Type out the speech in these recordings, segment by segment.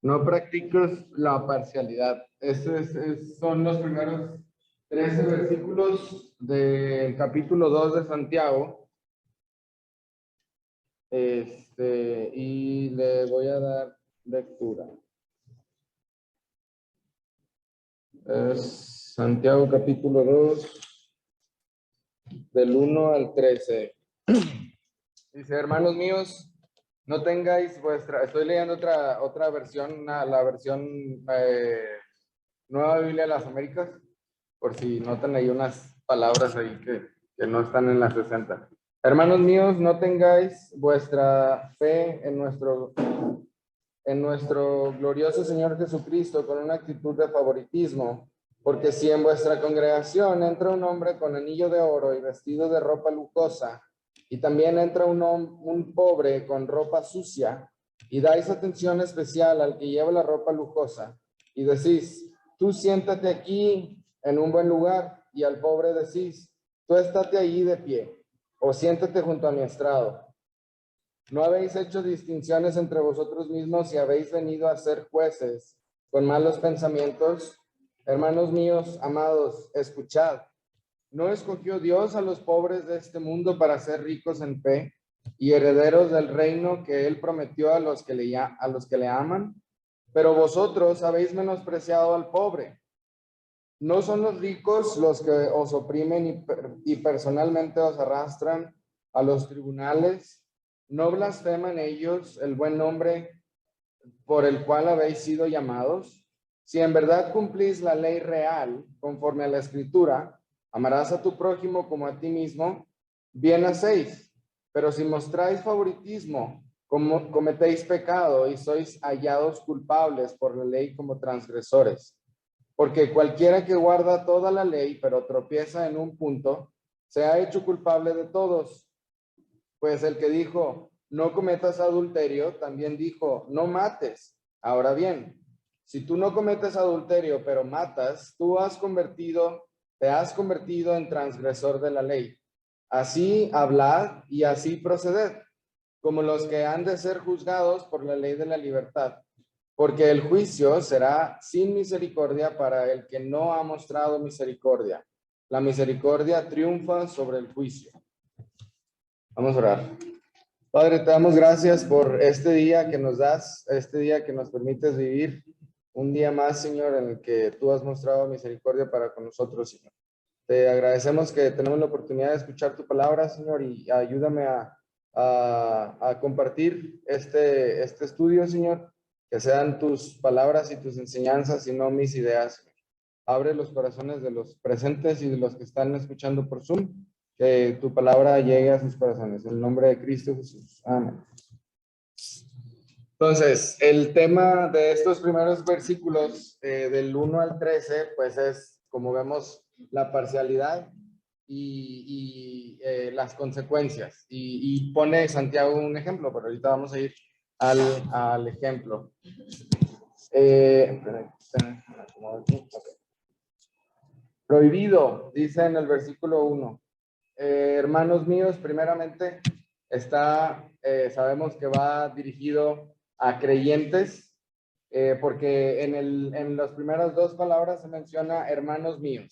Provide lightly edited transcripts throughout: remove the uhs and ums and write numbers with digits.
No practiques la parcialidad. Son los primeros 13 versículos del capítulo 2 de Santiago. Y le voy a dar lectura. Es Santiago capítulo 2, del 1 al 13. Dice, hermanos míos, no tengáis estoy leyendo otra versión, la versión Nueva Biblia de las Américas, por si notan ahí unas palabras ahí que no están en las 60. Hermanos míos, no tengáis vuestra fe en nuestro glorioso Señor Jesucristo con una actitud de favoritismo, porque si en vuestra congregación entra un hombre con anillo de oro y vestido de ropa lujosa, y también entra un pobre con ropa sucia, y dais atención especial al que lleva la ropa lujosa, y decís, tú siéntate aquí en un buen lugar, y al pobre decís, tú estate allí de pie, o siéntate junto a mi estrado. ¿No habéis hecho distinciones entre vosotros mismos y habéis venido a ser jueces con malos pensamientos? Hermanos míos, amados, escuchad. ¿No escogió Dios a los pobres de este mundo para ser ricos en fe y herederos del reino que Él prometió a los que le aman? Pero vosotros habéis menospreciado al pobre. ¿No son los ricos los que os oprimen y personalmente os arrastran a los tribunales? ¿No blasfeman ellos el buen nombre por el cual habéis sido llamados? Si en verdad cumplís la ley real, conforme a la Escritura, amarás a tu prójimo como a ti mismo, bien hacéis. Pero si mostráis favoritismo, como cometéis pecado y sois hallados culpables por la ley como transgresores. Porque cualquiera que guarda toda la ley, pero tropieza en un punto, se ha hecho culpable de todos. Pues el que dijo, no cometas adulterio, también dijo, no mates. Ahora bien, si tú no cometes adulterio, pero matas, te has convertido en transgresor de la ley. Así hablad y así proceded, como los que han de ser juzgados por la ley de la libertad. Porque el juicio será sin misericordia para el que no ha mostrado misericordia. La misericordia triunfa sobre el juicio. Vamos a orar. Padre, te damos gracias por este día que nos das, este día que nos permites vivir, un día más, Señor, en el que tú has mostrado misericordia para con nosotros, Señor. Te agradecemos que tenemos la oportunidad de escuchar tu palabra, Señor, y ayúdame a compartir este estudio, Señor, que sean tus palabras y tus enseñanzas y no mis ideas, Señor. Abre los corazones de los presentes y de los que están escuchando por Zoom, que tu palabra llegue a sus corazones. En el nombre de Cristo Jesús. Amén. Entonces, el tema de estos primeros versículos, del 1 al 13, pues es, como vemos, la parcialidad y las consecuencias. Y pone Santiago un ejemplo, pero ahorita vamos a ir al ejemplo. Prohibido, dice en el versículo 1. Hermanos míos, primeramente sabemos que va dirigido a creyentes, porque en las primeras dos palabras se menciona hermanos míos.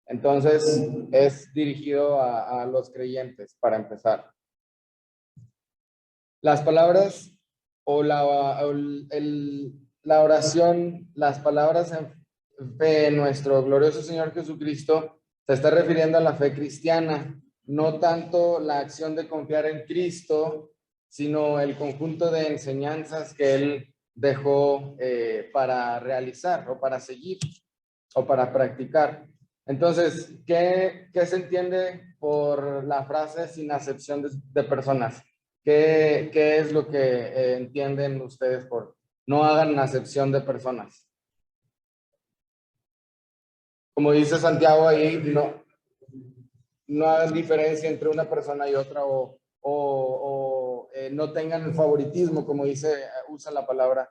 Entonces es dirigido a los creyentes, para empezar. Las palabras o la oración, las palabras en fe en nuestro glorioso Señor Jesucristo, se está refiriendo a la fe cristiana, no tanto la acción de confiar en Cristo, sino el conjunto de enseñanzas que Él dejó para realizar o para seguir o para practicar. Entonces, ¿qué se entiende por la frase sin acepción de personas? ¿Qué es lo que entienden ustedes por no hagan acepción de personas? Como dice Santiago ahí, no hagan diferencia entre una persona y otra o no tengan el favoritismo, como usa la palabra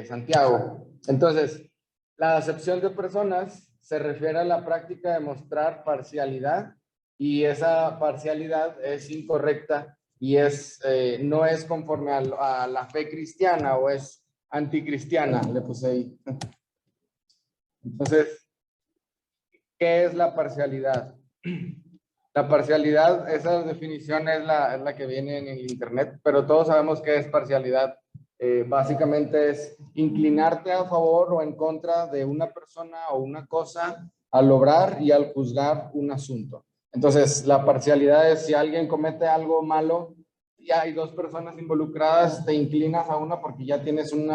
Santiago. Entonces, la acepción de personas se refiere a la práctica de mostrar parcialidad, y esa parcialidad es incorrecta y no es conforme a la fe cristiana, o es anticristiana, le puse ahí. Entonces, ¿qué es la parcialidad? La parcialidad, esa definición es la que viene en el internet, pero todos sabemos qué es parcialidad. Básicamente es inclinarte a favor o en contra de una persona o una cosa al obrar y al juzgar un asunto. Entonces, la parcialidad es si alguien comete algo malo y hay dos personas involucradas, te inclinas a una porque ya tienes un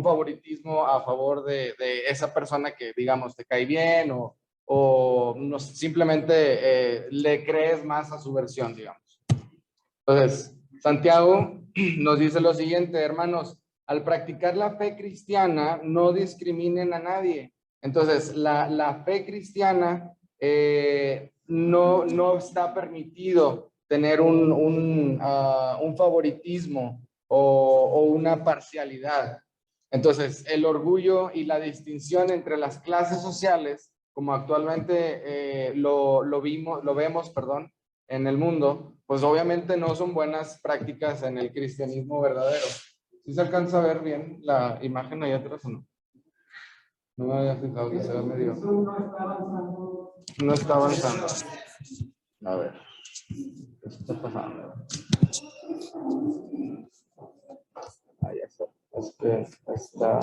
favoritismo a favor de esa persona que, digamos, te cae bien o no, simplemente le crees más a su versión, digamos. Entonces, Santiago nos dice lo siguiente, hermanos, al practicar la fe cristiana, no discriminen a nadie. Entonces, la fe cristiana no está permitido tener un favoritismo o una parcialidad. Entonces, el orgullo y la distinción entre las clases sociales, como actualmente lo vemos, perdón, en el mundo, pues obviamente no son buenas prácticas en el cristianismo verdadero. ¿Sí se alcanza a ver bien la imagen ahí atrás o no? No me había fijado que se ve medio. No está avanzando. A ver. ¿Qué está pasando? Ahí está. Es que está.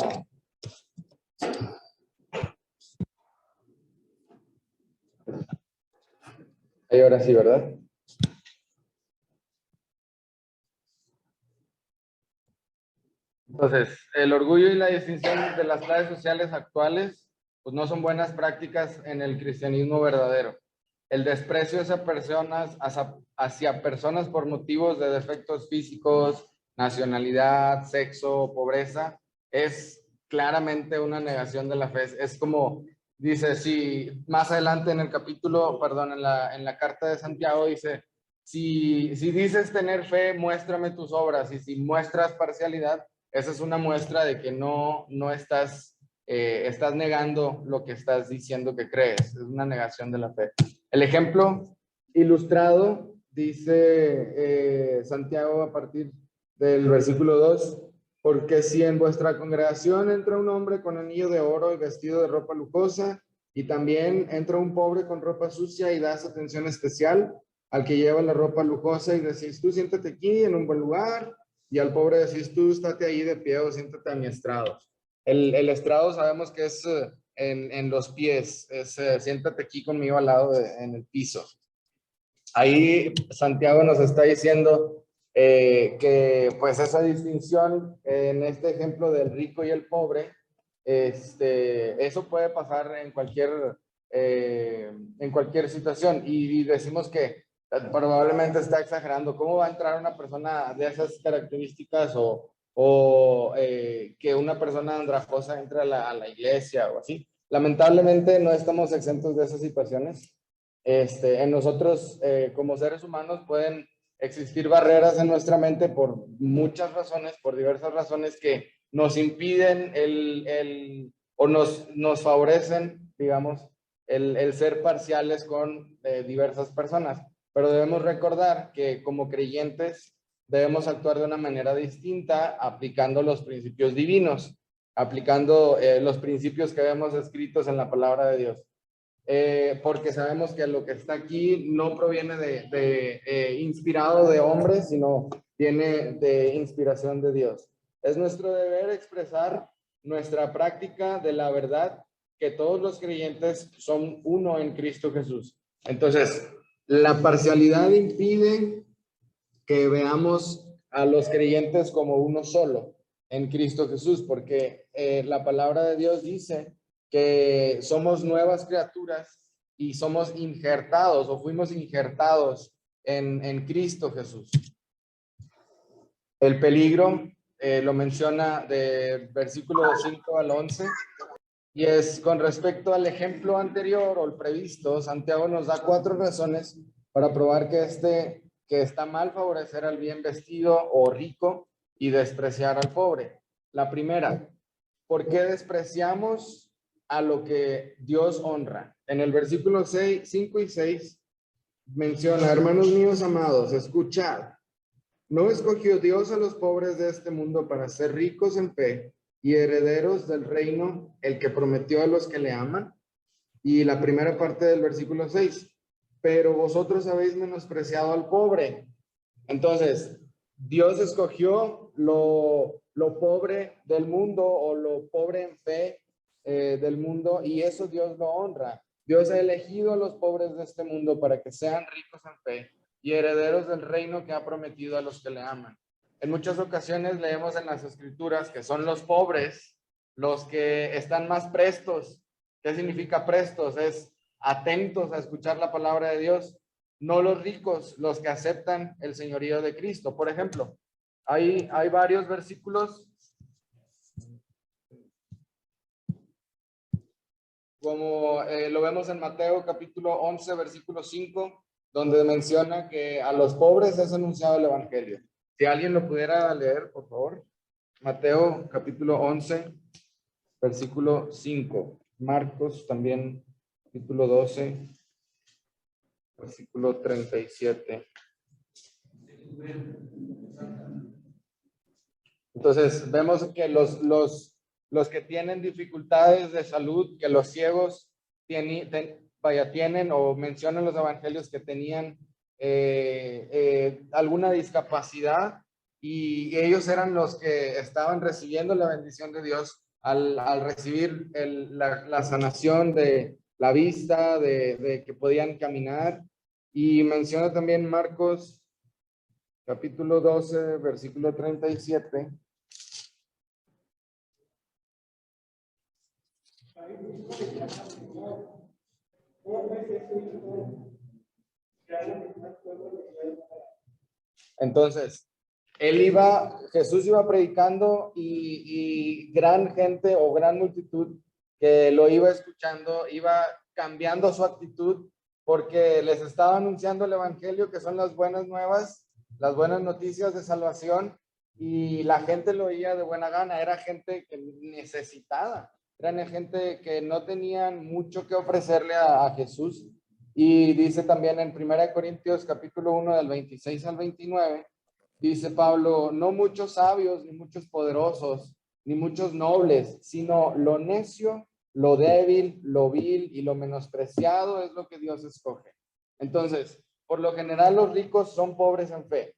Ahí ahora sí, ¿verdad? Entonces, el orgullo y la distinción de las clases sociales actuales, pues no son buenas prácticas en el cristianismo verdadero. El desprecio hacia personas por motivos de defectos físicos, nacionalidad, sexo, pobreza, es claramente una negación de la fe. Es como dice, si más adelante en el capítulo, perdón, en la carta de Santiago dice, si dices tener fe, muéstrame tus obras, y si muestras parcialidad, esa es una muestra de que no estás negando lo que estás diciendo que crees. Es una negación de la fe. El ejemplo ilustrado dice Santiago a partir del versículo 2, porque si en vuestra congregación entra un hombre con anillo de oro y vestido de ropa lujosa, y también entra un pobre con ropa sucia y das atención especial al que lleva la ropa lujosa y decís, tú siéntate aquí en un buen lugar, y al pobre decís, tú estate ahí de pie o siéntate a mi estrado. El estrado sabemos que es en los pies, es siéntate aquí conmigo al lado en el piso. Ahí Santiago nos está diciendo que pues esa distinción en este ejemplo del rico y el pobre, eso puede pasar en cualquier situación y decimos que probablemente está exagerando. ¿Cómo va a entrar una persona de esas características o que una persona andrajosa entre a la iglesia o así? Lamentablemente no estamos exentos de esas situaciones. En nosotros, como seres humanos, pueden existir barreras en nuestra mente por muchas razones, por diversas razones que nos impiden o nos favorecen, digamos, el ser parciales con diversas personas. Pero debemos recordar que como creyentes debemos actuar de una manera distinta aplicando los principios divinos, aplicando los principios que vemos escritos en la palabra de Dios. Porque sabemos que lo que está aquí no proviene inspirado de hombres, sino viene de inspiración de Dios. Es nuestro deber expresar nuestra práctica de la verdad, que todos los creyentes son uno en Cristo Jesús. Entonces, la parcialidad impide que veamos a los creyentes como uno solo en Cristo Jesús, porque la palabra de Dios dice que somos nuevas criaturas y somos injertados o fuimos injertados en Cristo Jesús. El peligro lo menciona de versículo 5 al 11 y es con respecto al ejemplo anterior o el previsto. Santiago nos da 4 razones para probar que está mal favorecer al bien vestido o rico y despreciar al pobre. La primera, ¿por qué despreciamos a lo que Dios honra? En el versículo 5 y 6 menciona, hermanos míos amados, escuchad, ¿no escogió Dios a los pobres de este mundo para ser ricos en fe y herederos del reino, el que prometió a los que le aman. Y la primera parte del versículo 6, pero vosotros habéis menospreciado al pobre. Entonces, Dios escogió lo pobre del mundo o lo pobre en fe del mundo, y eso Dios lo honra. Dios ha elegido a los pobres de este mundo para que sean ricos en fe y herederos del reino que ha prometido a los que le aman. En muchas ocasiones leemos en las escrituras que son los pobres los que están más prestos. ¿Qué significa prestos? Es atentos a escuchar la palabra de Dios, no los ricos, los que aceptan el señorío de Cristo. Por ejemplo, hay varios versículos, como lo vemos en Mateo capítulo 11, versículo 5, donde menciona que a los pobres es anunciado el evangelio. Si alguien lo pudiera leer, por favor. Mateo capítulo 11, versículo 5. Marcos también, capítulo 12, versículo 37. Entonces, vemos que los que tienen dificultades de salud, que los ciegos tienen o mencionan los evangelios que tenían alguna discapacidad, y ellos eran los que estaban recibiendo la bendición de Dios al recibir la sanación de la vista, de que podían caminar. Y menciona también Marcos capítulo 12, versículo 37. Entonces, Jesús iba predicando, y gran gente o gran multitud que lo iba escuchando, iba cambiando su actitud porque les estaba anunciando el evangelio, que son las buenas nuevas, las buenas noticias de salvación, y la gente lo oía de buena gana. Era gente que necesitada, eran gente que no tenían mucho que ofrecerle a Jesús. Y dice también en 1 Corintios capítulo 1 del 26 al 29, dice Pablo, no muchos sabios, ni muchos poderosos, ni muchos nobles, sino lo necio, lo débil, lo vil y lo menospreciado es lo que Dios escoge. Entonces, por lo general los ricos son pobres en fe,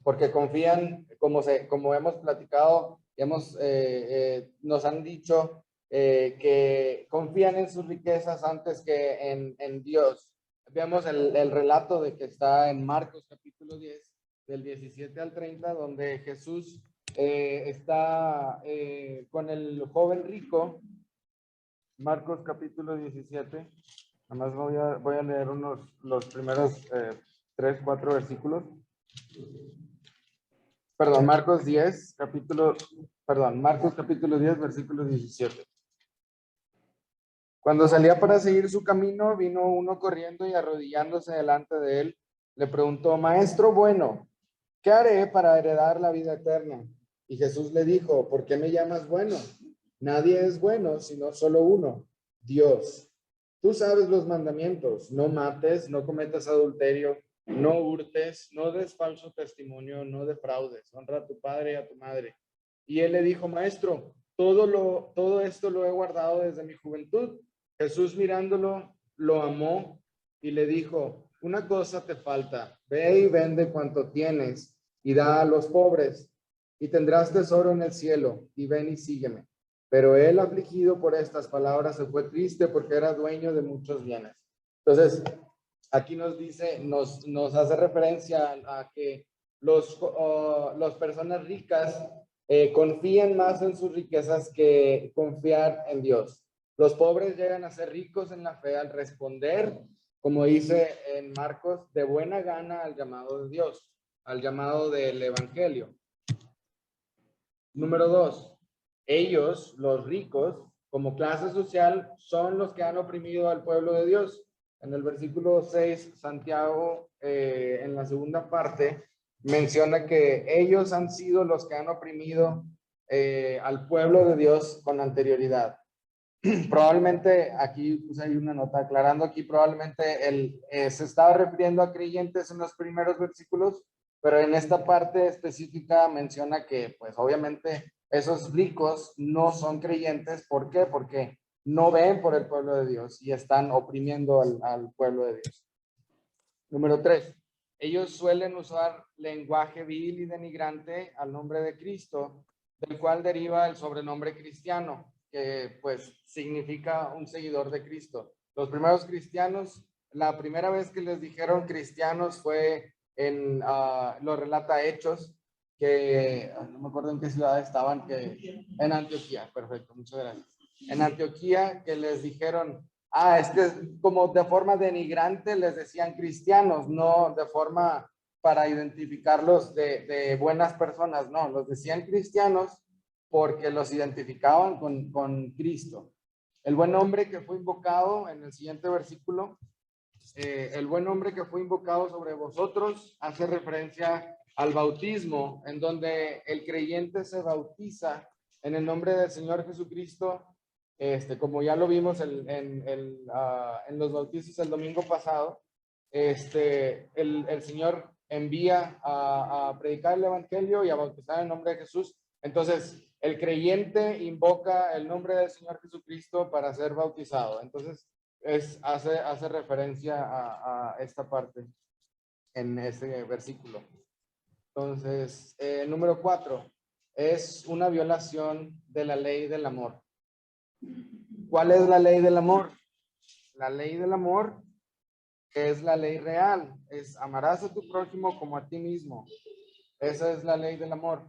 porque confían, como hemos platicado, nos han dicho que confían en sus riquezas antes que en Dios. Vemos el relato de que está en Marcos capítulo 10, del 17 al 30, donde Jesús está con el joven rico. Marcos capítulo 17. Nada más voy a leer los primeros 3, 4 versículos. Marcos capítulo 10, versículo 17. Cuando salía para seguir su camino, vino uno corriendo y arrodillándose delante de él, le preguntó, Maestro bueno, ¿qué haré para heredar la vida eterna? Y Jesús le dijo, ¿por qué me llamas bueno? Nadie es bueno, sino solo uno, Dios. Tú sabes los mandamientos, no mates, no cometas adulterio, no hurtes, no des falso testimonio, no defraudes, honra a tu padre y a tu madre. Y él le dijo, Maestro, todo esto lo he guardado desde mi juventud. Jesús mirándolo, lo amó y le dijo, una cosa te falta, ve y vende cuanto tienes y da a los pobres, y tendrás tesoro en el cielo, y ven y sígueme. Pero él, afligido por estas palabras, se fue triste porque era dueño de muchos bienes. Entonces, aquí nos dice, nos hace referencia a que las personas ricas confían más en sus riquezas que confiar en Dios. Los pobres llegan a ser ricos en la fe al responder, como dice en Marcos, de buena gana al llamado de Dios, al llamado del evangelio. Número 2, ellos, los ricos, como clase social, son los que han oprimido al pueblo de Dios. En el versículo 6, Santiago, en la segunda parte, menciona que ellos han sido los que han oprimido al pueblo de Dios con anterioridad. Probablemente aquí pues hay una nota aclarando aquí, probablemente se estaba refiriendo a creyentes en los primeros versículos, pero en esta parte específica menciona que pues obviamente esos ricos no son creyentes. ¿Por qué? Porque no ven por el pueblo de Dios y están oprimiendo al pueblo de Dios. Número 3. Ellos suelen usar lenguaje vil y denigrante al nombre de Cristo, del cual deriva el sobrenombre cristiano, que pues significa un seguidor de Cristo. Los primeros cristianos, la primera vez que les dijeron cristianos fue lo relata Hechos, que no me acuerdo en qué ciudad estaban, en Antioquía, perfecto, muchas gracias. En Antioquía, que les dijeron, es que como de forma denigrante les decían cristianos, no de forma para identificarlos de buenas personas, no, los decían cristianos porque los identificaban con Cristo. El buen hombre que fue invocado en el siguiente versículo, el buen hombre que fue invocado sobre vosotros hace referencia al bautismo, en donde el creyente se bautiza en el nombre del Señor Jesucristo, como ya lo vimos en los bautizos el domingo pasado. El Señor envía a predicar el evangelio y a bautizar en el nombre de Jesús. Entonces, el creyente invoca el nombre del Señor Jesucristo para ser bautizado. Entonces, hace referencia a esta parte en ese versículo. Entonces, número 4, es una violación de la ley del amor. ¿Cuál es la ley del amor? La ley del amor es la ley real, es amarás a tu prójimo como a ti mismo. Esa es la ley del amor,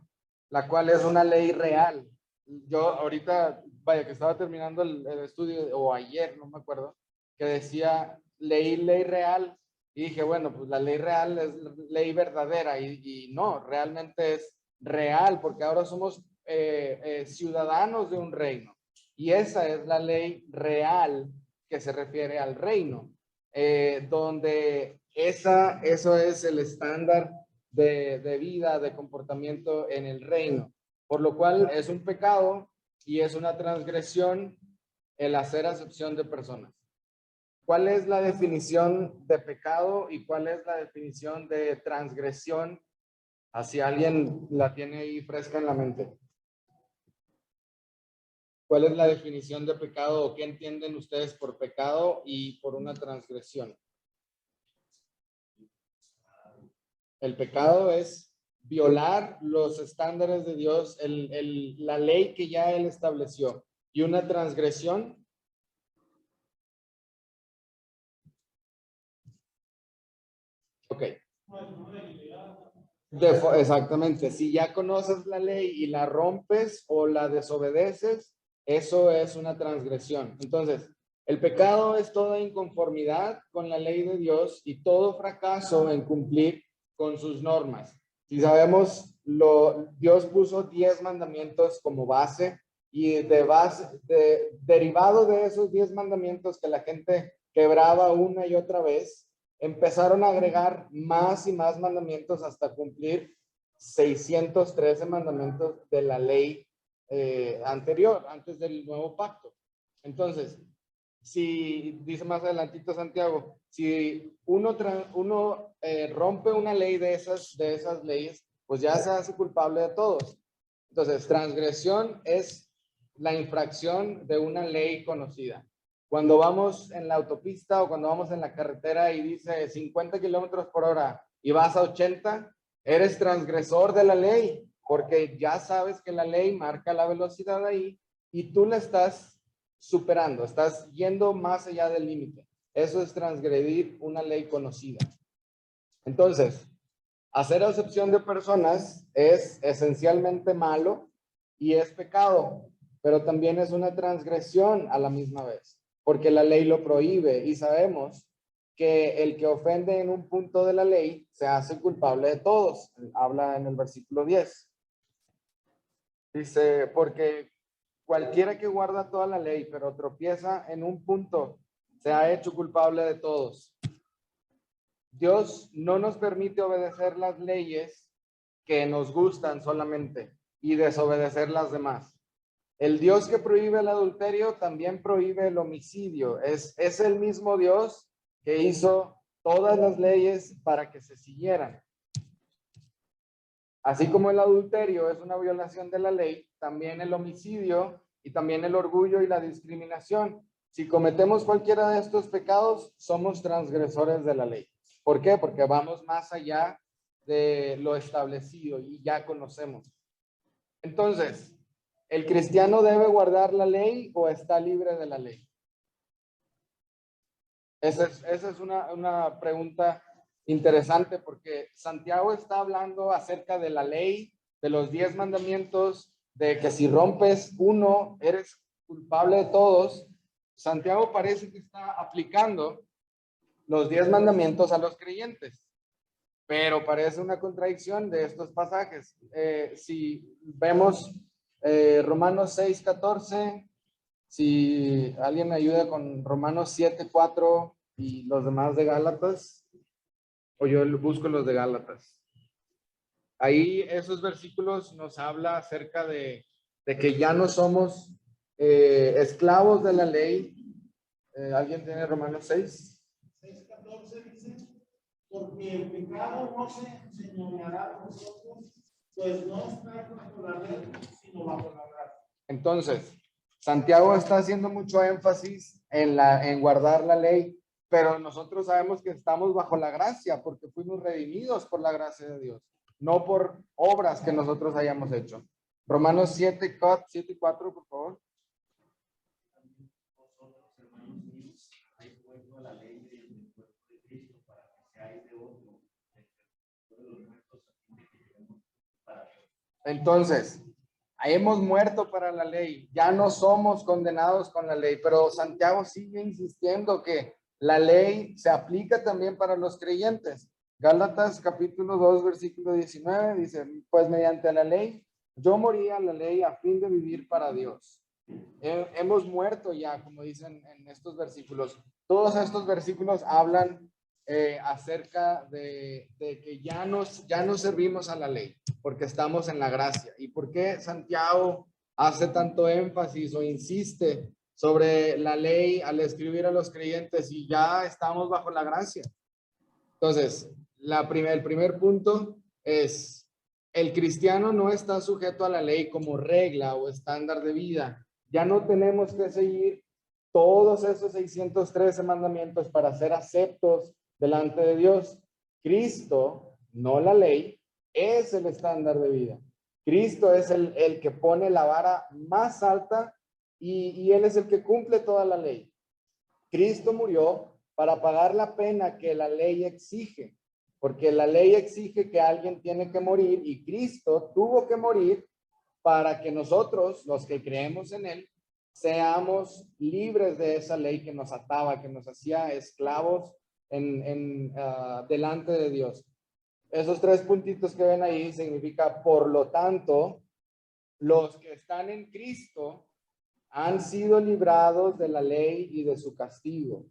la cual es una ley real. Yo ahorita, vaya, que estaba terminando el estudio, o ayer, no me acuerdo, que decía ley real, y dije, bueno, pues la ley real es ley verdadera, y no, realmente es real, porque ahora somos ciudadanos de un reino, y esa es la ley real que se refiere al reino, donde eso es el estándar de vida, de comportamiento en el reino, por lo cual es un pecado y es una transgresión el hacer acepción de personas. ¿Cuál es la definición de pecado y cuál es la definición de transgresión? Así alguien la tiene ahí fresca en la mente. ¿Cuál es la definición de pecado o qué entienden ustedes por pecado y por una transgresión? El pecado es violar los estándares de Dios, la ley que ya Él estableció. Y una transgresión. Ok. Exactamente. Si ya conoces la ley y la rompes o la desobedeces, eso es una transgresión. Entonces, el pecado es toda inconformidad con la ley de Dios y todo fracaso en cumplir con sus normas. Si sabemos, Dios puso 10 mandamientos como base y derivado de esos 10 mandamientos que la gente quebraba una y otra vez, empezaron a agregar más y más mandamientos hasta cumplir 613 mandamientos de la ley anterior, antes del nuevo pacto. Entonces, si dice más adelantito Santiago, si uno rompe una ley de esas leyes, pues ya se hace culpable de todos. Entonces, transgresión es la infracción de una ley conocida. Cuando vamos en la autopista o cuando vamos en la carretera y dice 50 kilómetros por hora y vas a 80, eres transgresor de la ley, porque ya sabes que la ley marca la velocidad ahí y tú la estás superando, estás yendo más allá del límite. Eso es transgredir una ley conocida. Entonces, hacer acepción de personas es esencialmente malo y es pecado, pero también es una transgresión a la misma vez, porque la ley lo prohíbe y sabemos que el que ofende en un punto de la ley se hace culpable de todos. Habla en el versículo 10. Dice, porque cualquiera que guarda toda la ley, pero tropieza en un punto, se ha hecho culpable de todos. Dios no nos permite obedecer las leyes que nos gustan solamente y desobedecer las demás. El Dios que prohíbe el adulterio también prohíbe el homicidio. Es el mismo Dios que hizo todas las leyes para que se siguieran. Así como el adulterio es una violación de la ley, también el homicidio y también el orgullo y la discriminación. Si cometemos cualquiera de estos pecados, somos transgresores de la ley. ¿Por qué? Porque vamos más allá de lo establecido y ya conocemos. Entonces, ¿el cristiano debe guardar la ley o está libre de la ley? Esa es una pregunta interesante porque Santiago está hablando acerca de la ley, de los 10 mandamientos, de que si rompes uno, eres culpable de todos. Santiago parece que está aplicando los 10 mandamientos a los creyentes, pero parece una contradicción de estos pasajes. Si vemos Romanos 6:14, si alguien me ayuda con Romanos 7:4 y los demás de Gálatas, o yo busco los de Gálatas. Ahí esos versículos nos habla acerca de que ya no somos esclavos de la ley. ¿Alguien tiene Romanos 6? 6:14 dice, porque el pecado no se enseñoreará de nosotros, pues no está bajo la ley, sino bajo la gracia. Entonces, Santiago está haciendo mucho énfasis en guardar la ley, pero nosotros sabemos que estamos bajo la gracia porque fuimos redimidos por la gracia de Dios, no por obras que nosotros hayamos hecho. Romanos 7:4, por favor. Vosotros, hermanos míos, habéis puesto la ley del cuerpo de Cristo para que seáis de otro, de los muertos, para Dios. Entonces, hemos muerto para la ley, ya no somos condenados con la ley, pero Santiago sigue insistiendo que la ley se aplica también para los creyentes. Gálatas capítulo 2, versículo 19 dice, pues mediante la ley, yo morí a la ley a fin de vivir para Dios. Hemos muerto ya, como dicen en estos versículos. Todos estos versículos hablan acerca de que ya no servimos a la ley, porque estamos en la gracia. ¿Y por qué Santiago hace tanto énfasis o insiste sobre la ley al escribir a los creyentes y ya estamos bajo la gracia? Entonces, el primer punto es, el cristiano no está sujeto a la ley como regla o estándar de vida. Ya no tenemos que seguir todos esos 613 mandamientos para ser aceptos delante de Dios. Cristo, no la ley, es el estándar de vida. Cristo es el que pone la vara más alta y Él es el que cumple toda la ley. Cristo murió para pagar la pena que la ley exige, porque la ley exige que alguien tiene que morir y Cristo tuvo que morir para que nosotros, los que creemos en Él, seamos libres de esa ley que nos ataba, que nos hacía esclavos delante de Dios. Esos 3 puntitos que ven ahí significa, por lo tanto, los que están en Cristo han sido librados de la ley y de su castigo.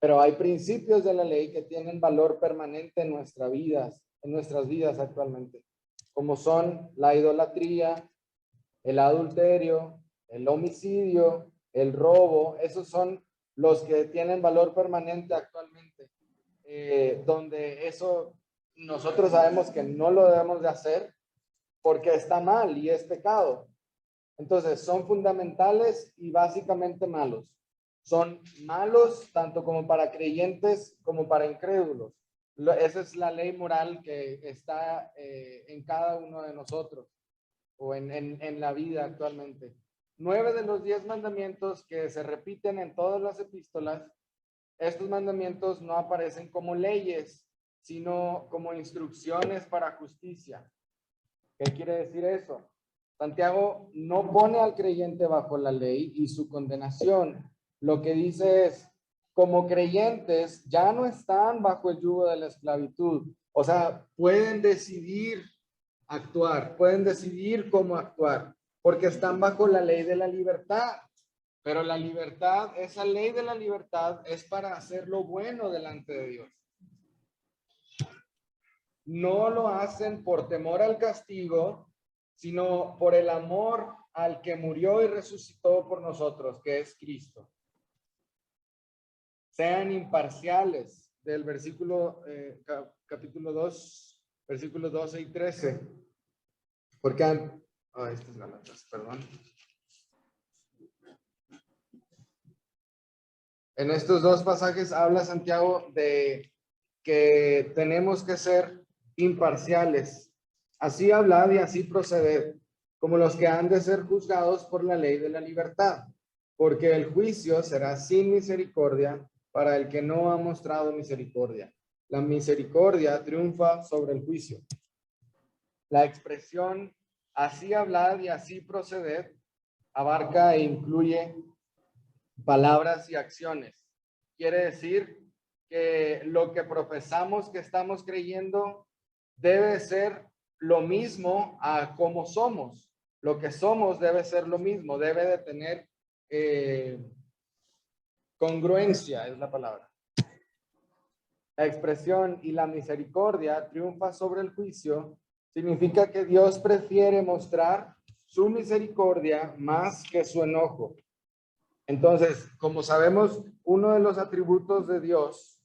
Pero hay principios de la ley que tienen valor permanente en nuestras vidas actualmente, como son la idolatría, el adulterio, el homicidio, el robo. Esos son los que tienen valor permanente actualmente, donde eso nosotros sabemos que no lo debemos de hacer porque está mal y es pecado. Entonces, son fundamentales y básicamente malos. Son malos tanto como para creyentes como para incrédulos. Esa es la ley moral que está en cada uno de nosotros o en la vida actualmente. 9 de los 10 mandamientos que se repiten en todas las epístolas, estos mandamientos no aparecen como leyes, sino como instrucciones para justicia. ¿Qué quiere decir eso? Santiago no pone al creyente bajo la ley y su condenación. Lo que dice es, como creyentes ya no están bajo el yugo de la esclavitud. O sea, pueden decidir actuar, pueden decidir cómo actuar, porque están bajo la ley de la libertad. Pero la libertad, esa ley de la libertad es para hacer lo bueno delante de Dios. No lo hacen por temor al castigo, sino por el amor al que murió y resucitó por nosotros, que es Cristo. Sean imparciales, del versículo capítulo 2, versículos 12 y 13. Porque, este es Gálatas, perdón. En estos dos pasajes habla Santiago de que tenemos que ser imparciales. Así hablad y así proceded, como los que han de ser juzgados por la ley de la libertad, porque el juicio será sin misericordia para el que no ha mostrado misericordia. La misericordia triunfa sobre el juicio. La expresión así hablad y así proceded abarca e incluye palabras y acciones. Quiere decir que lo que profesamos que estamos creyendo debe ser lo mismo a como somos. Lo que somos debe ser lo mismo, debe de tener congruencia, es la palabra. La expresión y la misericordia triunfa sobre el juicio significa que Dios prefiere mostrar su misericordia más que su enojo. Entonces, como sabemos, uno de los atributos de Dios,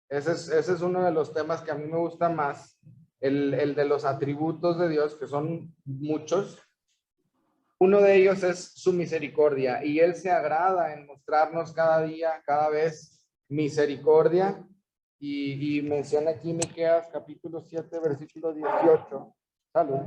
ese es uno de los temas que a mí me gusta más, el de los atributos de Dios, que son muchos. Uno de ellos es su misericordia, y Él se agrada en mostrarnos cada día, cada vez, misericordia. Y menciona aquí Miqueas capítulo 7, versículo 18. Salud.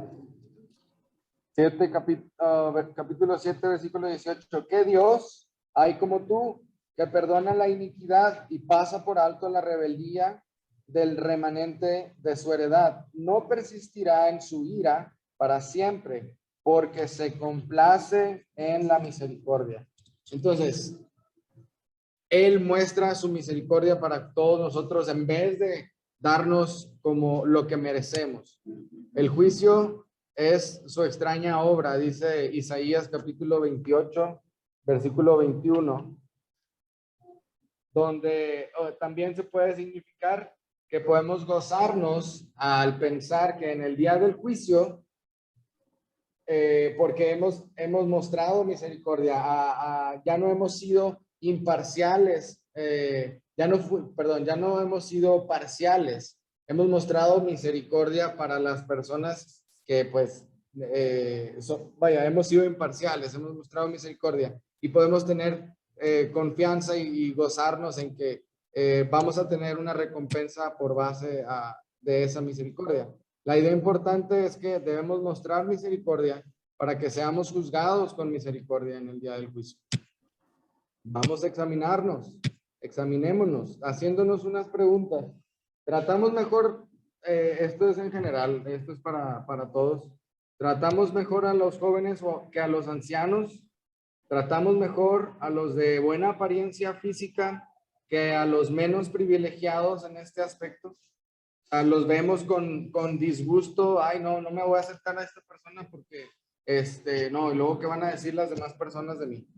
Capítulo 7, versículo 18. ¿Qué Dios hay como tú, que perdona la iniquidad y pasa por alto la rebeldía del remanente de su heredad? No persistirá en su ira para siempre, porque se complace en la misericordia. Entonces, Él muestra su misericordia para todos nosotros en vez de darnos como lo que merecemos. El juicio es su extraña obra, dice Isaías capítulo 28, versículo 21, donde también se puede significar que podemos gozarnos al pensar que en el día del juicio, porque hemos mostrado misericordia, ya no hemos sido imparciales, ya no hemos sido parciales, hemos mostrado misericordia para las personas que pues, hemos sido imparciales, hemos mostrado misericordia y podemos tener confianza y gozarnos en que vamos a tener una recompensa por base de esa misericordia. La idea importante es que debemos mostrar misericordia para que seamos juzgados con misericordia en el día del juicio. Vamos a examinémonos, haciéndonos unas preguntas. Tratamos mejor, esto es en general, esto es para todos. Tratamos mejor a los jóvenes que a los ancianos. Tratamos mejor a los de buena apariencia física que a los menos privilegiados en este aspecto. Los vemos con disgusto. Ay, no me voy a acercar a esta persona porque, no, y luego qué van a decir las demás personas de mí.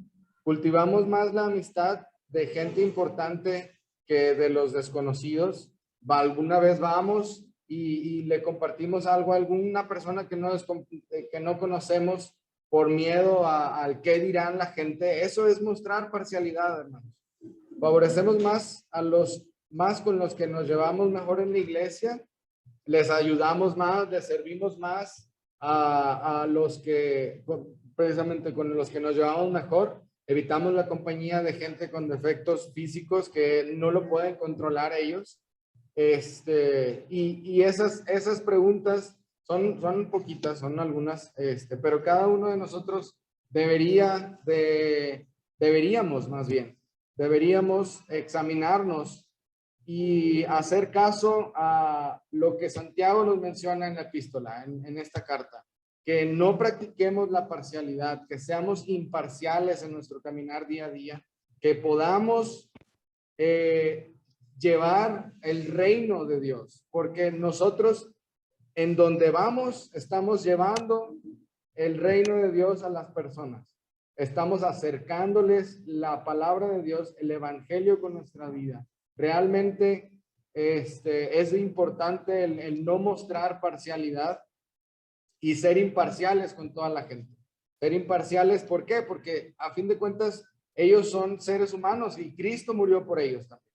Cultivamos más la amistad de gente importante que de los desconocidos. Alguna vez vamos y le compartimos algo a alguna persona que no conocemos por miedo al qué dirán la gente. Eso es mostrar parcialidad, hermanos. Favorecemos más con los que nos llevamos mejor en la iglesia, les ayudamos más, les servimos más a los que, precisamente con los que nos llevamos mejor, evitamos la compañía de gente con defectos físicos que no lo pueden controlar ellos. Y esas preguntas son poquitas, son algunas, pero cada uno de nosotros deberíamos examinarnos y hacer caso a lo que Santiago nos menciona en la epístola, en esta carta, que no practiquemos la parcialidad, que seamos imparciales en nuestro caminar día a día, que podamos llevar el reino de Dios, porque nosotros en donde vamos estamos llevando el reino de Dios a las personas. Estamos acercándoles la palabra de Dios, el evangelio con nuestra vida. Realmente es importante el no mostrar parcialidad y ser imparciales con toda la gente. Ser imparciales, ¿por qué? Porque a fin de cuentas ellos son seres humanos y Cristo murió por ellos también.